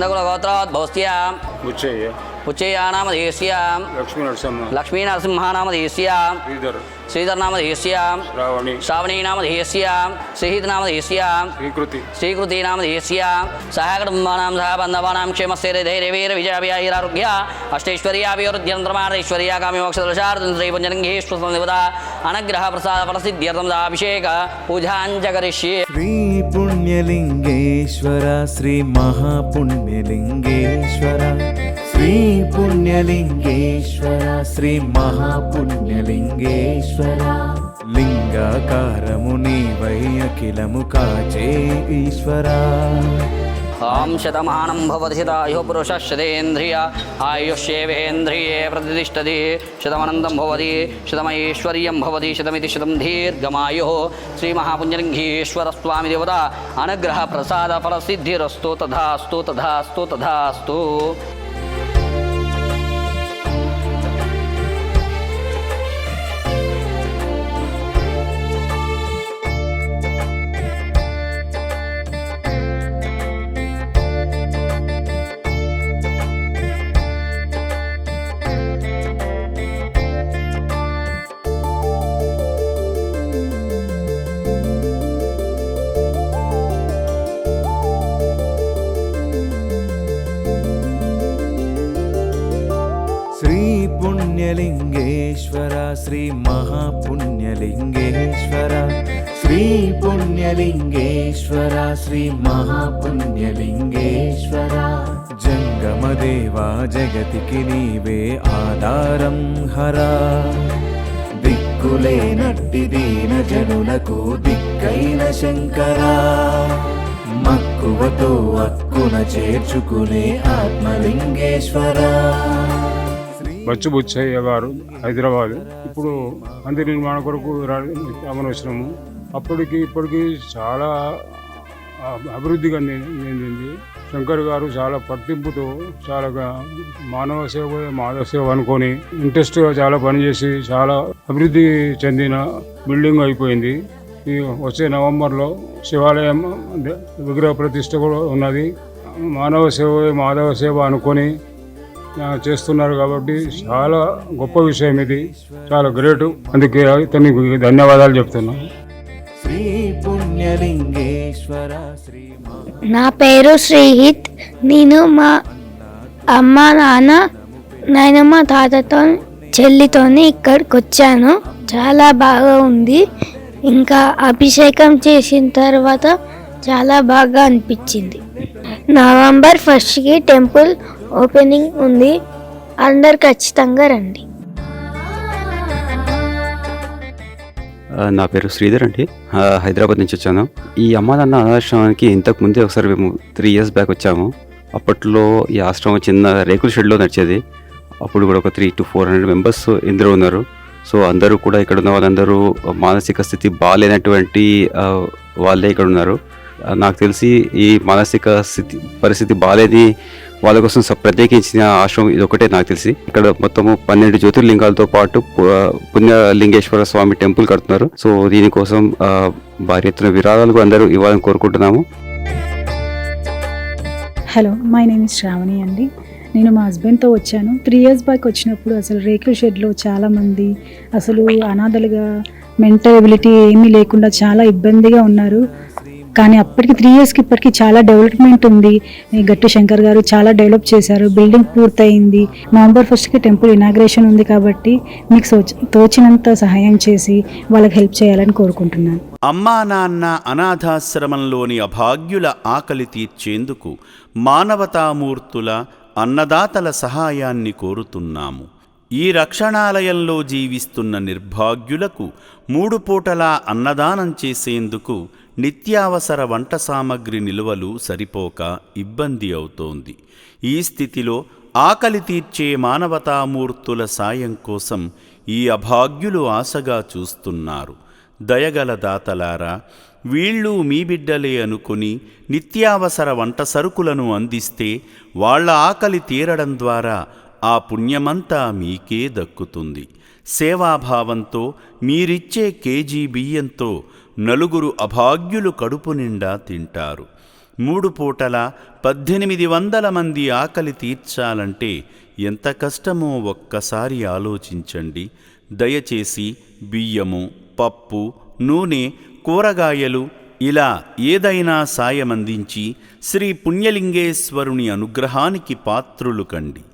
నందకులగోత్రోద్భవస్య పుచ్చయ్య లక్ష్మీ నరసింహ నామధేయస్య శ్రీధర్ నామధేయస్య శ్రావణీ నామధేయస్య శ్రీహిత్ నామధేయస్య శ్రీకృతి నామధేయస్య సహకుటుంబానాం సహ బంధవానాం క్షేమస్థైర్యధైర్యవీర విజయాభియారోగ్య అష్టైశ్వర్యాభివృద్ధ్యంత్రమాణైశ్వర్య కామ్యమోక్షదశార్దైవజనంగేశ్వర అనుగ్రహ ప్రసాద ఫలసిద్ధ్యర్థం అభిషేక పూజాంచ కరిష్యే. శ్రీ పుణ్యలింగేశ్వర శ్రీ మహాపుణ్యలింగేశ్వర శ్రీ పుణ్యలింగేశ్వర శ్రీ మహాపుణ్యలింగేశ్వర లింగాకారము నీవై అఖిలము కాచే ఈశ్వర. ఓం శతమానం భవతి శతాయు పురుష శతేంద్రియ ఆయుష్యేవేంద్రియే ప్రతిష్టతి శతమనంతం భవతి శతమైశ్వర్యం భవతి శతమితి శతం దీర్ఘమాయు. శ్రీ మహాపుణ్యలింగేశ్వర స్వామి దేవత అనుగ్రహ ప్రసాద ఫలసిద్ధిరస్తు తథాస్తు తథాస్తు తథాస్తు. శ్రీ పుణ్యలింగేశ్వర శ్రీ మహాపుణ్యలింగేశ్వర శ్రీ పుణ్యలింగేశ్వర శ్రీ మహాపుణ్యలింగేశ్వర జంగమదేవా జగతికి నీవే ఆధారం హరా. దిక్కులేనట్టి దీన జనులకు దిక్కైన శంకరా మక్కువతో అక్కున చేర్చుకునే ఆత్మలింగేశ్వర. బచ్చు బుచ్చయ్య గారు హైదరాబాద్. ఇప్పుడు మందిర నిర్మాణ కొరకు రామని వచ్చినాము. అప్పటికి ఇప్పటికి చాలా అభివృద్ధి చెందింది. శంకర్ గారు చాలా పట్టింపుతో చాలా మానవ సేవ మాధవ సేవ అనుకొని ఇంట్రెస్ట్గా చాలా పనిచేసి చాలా అభివృద్ధి చెందిన బిల్డింగ్ అయిపోయింది. ఈ వచ్చే నవంబర్లో శివాలయం విగ్రహ ప్రతిష్ట కూడా ఉన్నది. మానవ సేవ మాధవ సేవ అనుకొని చేస్తున్నారు కాబట్టి చాలా గొప్ప విషయం ఇది, చాలా గ్రేటు. అందుకే తనకి ధన్యవాదాలు చెప్తున్నాను. నా పేరు శ్రీహిత్. నేను మా అమ్మ నాన్న మా తాతతో చెల్లితోని ఇక్కడికి వచ్చాను. చాలా బాగా ఉంది. ఇంకా అభిషేకం చేసిన తర్వాత చాలా బాగా అనిపించింది. నవంబర్ 1కి టెంపుల్ ఓపెనింగ్ ఉంది. అందరు ఖచ్చితంగా రండి. నా పేరు శ్రీధర్ అండి. హైదరాబాద్ నుంచి వచ్చాను. ఈ అమ్మానాన్న అనాథాశ్రమానికి ఇంతకు ముందే ఒకసారి మేము 3 years బ్యాక్ వచ్చాము. అప్పట్లో ఈ ఆశ్రమం చిన్న రేకుల షెడ్లో నడిచేది. అప్పుడు కూడా ఒక 300 to 400 మెంబర్స్ ఇందులో ఉన్నారు. సో అందరూ కూడా ఇక్కడ ఉన్న వాళ్ళందరూ మానసిక స్థితి బాగాలేనటువంటి వాళ్ళే ఇక్కడ ఉన్నారు. నాకు తెలిసి ఈ మానసిక పరిస్థితి బాగాలేని వాళ్ళ కోసం ప్రత్యేకించిన ఆశ్రమం ఇది ఒకటే నాకు తెలిసి. ఇక్కడ మొత్తము 12 జ్యోతిర్లింగాలతో పాటు పుణ్యలింగేశ్వర స్వామి టెంపుల్ కడుతున్నారు. సో దీనికోసం భారీ ఎత్తున విరాళాలు అందరూ ఇవ్వాలని కోరుకుంటున్నాము. Hello, my name is Sravani అండి. నేను మా హస్బెండ్తో వచ్చాను. 3 years బ్యాక్ వచ్చినప్పుడు అసలు రేకుల షెడ్లో చాలామంది అసలు అనాథలుగా మెంటల్ ఎబిలిటీ ఏమీ లేకుండా చాలా ఇబ్బందిగా ఉన్నారు. కానీ అప్పటికి 3 yearsకి ఇప్పటికి చాలా డెవలప్మెంట్ ఉంది. గట్టు శంకర్ గారు చాలా డెవలప్ చేశారు. బిల్డింగ్ పూర్తయింది. నవంబర్ 1కి టెంపుల్ ఇనాగ్రేషన్ ఉంది కాబట్టి మీకు తోచినంత సహాయం చేసి వాళ్ళకి హెల్ప్ చేయాలని కోరుకుంటున్నాను. అమ్మా నాన్న అనాథాశ్రమంలోని అభాగ్యుల ఆకలి తీర్చేందుకు మానవతామూర్తుల అన్నదాతల సహాయాన్ని కోరుతున్నాము. ఈ రక్షణాలయంలో జీవిస్తున్న నిర్భాగ్యులకు 3 పూటలా అన్నదానం చేసేందుకు నిత్యావసర వంట సామగ్రి నిల్వలు సరిపోక ఇబ్బంది అవుతోంది. ఈ స్థితిలో ఆకలి తీర్చే మానవతామూర్తుల సాయం కోసం ఈ అభాగ్యులు ఆశగా చూస్తున్నారు. దయగల దాతలారా, వీళ్ళు మీ బిడ్డలే అనుకుని నిత్యావసర వంట సరుకులను అందిస్తే వాళ్ల ఆకలి తీరడం ద్వారా ఆ పుణ్యమంతా మీకే దక్కుతుంది. సేవాభావంతో మీరిచ్చే కేజీ బియ్యంతో 4 అభాగ్యులు కడుపు నిండా తింటారు. 3 పూటల 1800 మంది ఆకలి తీర్చాలంటే ఎంత కష్టమో ఒక్కసారి ఆలోచించండి. దయచేసి బియ్యము, పప్పు, నూనె, కూరగాయలు ఇలా ఏదైనా సాయమందించి శ్రీ పుణ్యలింగేశ్వరుని అనుగ్రహానికి పాత్రులు కండి.